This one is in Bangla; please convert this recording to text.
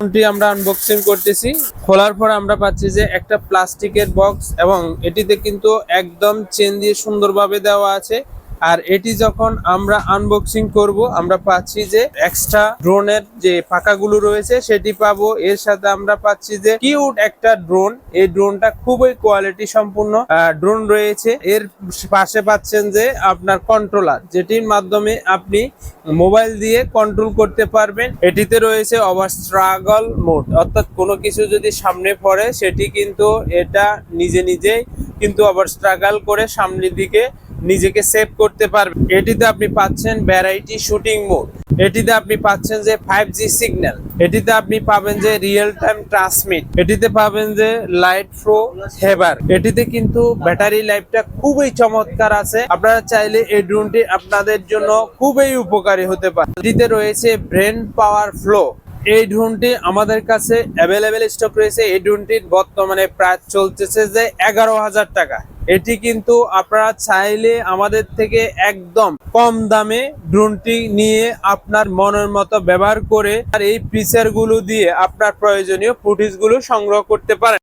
ড্রোনটি আমরা আনবক্সিং করতেছি। খোলার পর আমরা পাচ্ছি যে একটা প্লাস্টিকের বক্স এবং এটিতে কিন্তু একদম চেন দিয়ে সুন্দরভাবে দেওয়া আছে। আর এটি যখন আমরা আনবক্সিং করব আমরা পাচ্ছি যে এক্সট্রা ড্রোনের যে পাখাগুলো রয়েছে সেটি পাবো। এর সাথে আমরা পাচ্ছি যে কিউট একটা ড্রোন। এই ড্রোনটা খুবই কোয়ালিটি সম্পূর্ণ ড্রোন রয়েছে। এর পাশে পাচ্ছেন যে আপনার কন্ট্রোলার, যেটির মাধ্যমে আপনি মোবাইল দিয়ে কন্ট্রোল করতে পারবেন। এটিতে রয়েছে ওভার স্ট্রাগল মোড, অর্থাৎ কোনো কিছু যদি সামনে পড়ে সেটি কিন্তু এটা নিজে নিজেই কিন্তু ওভার স্ট্রাগল করে সামনের দিকে নিজেকে সেভ করতে পারবে। এটিতে আপনি পাচ্ছেন ভ্যারাইটি শুটিং মোড, এটিতে আপনি পাচ্ছেন যে 5G সিগন্যাল, এটিতে আপনি পাবেন যে রিয়েল টাইম ট্রান্সমিট, এটিতে পাবেন যে লাইট ফ্লো হেভার। এটিতে কিন্তু ব্যাটারি লাইফটা খুবই চমৎকার আছে। আপনারা চাইলে এই ড্রোনটি আপনাদের জন্য খুবই উপকারী হতে পারে। এটিতে রয়েছে ব্রেন পাওয়ার ফ্লো। এই ড্রোনটি আমাদের কাছে অ্যাভেলেবেল স্টক রয়েছে। এই ড্রোনটির বর্তমানে প্রায় চলতেছে যে 11,000 টাকা। এটি কিন্তু আপনারা চাইলে আমাদের থেকে একদম কম দামে ড্রোনটি নিয়ে আপনার মনের মতো ব্যবহার করে আর এই ফিচার গুলো দিয়ে আপনার প্রয়োজনীয় ফুটেজ গুলো সংগ্রহ করতে পারেন।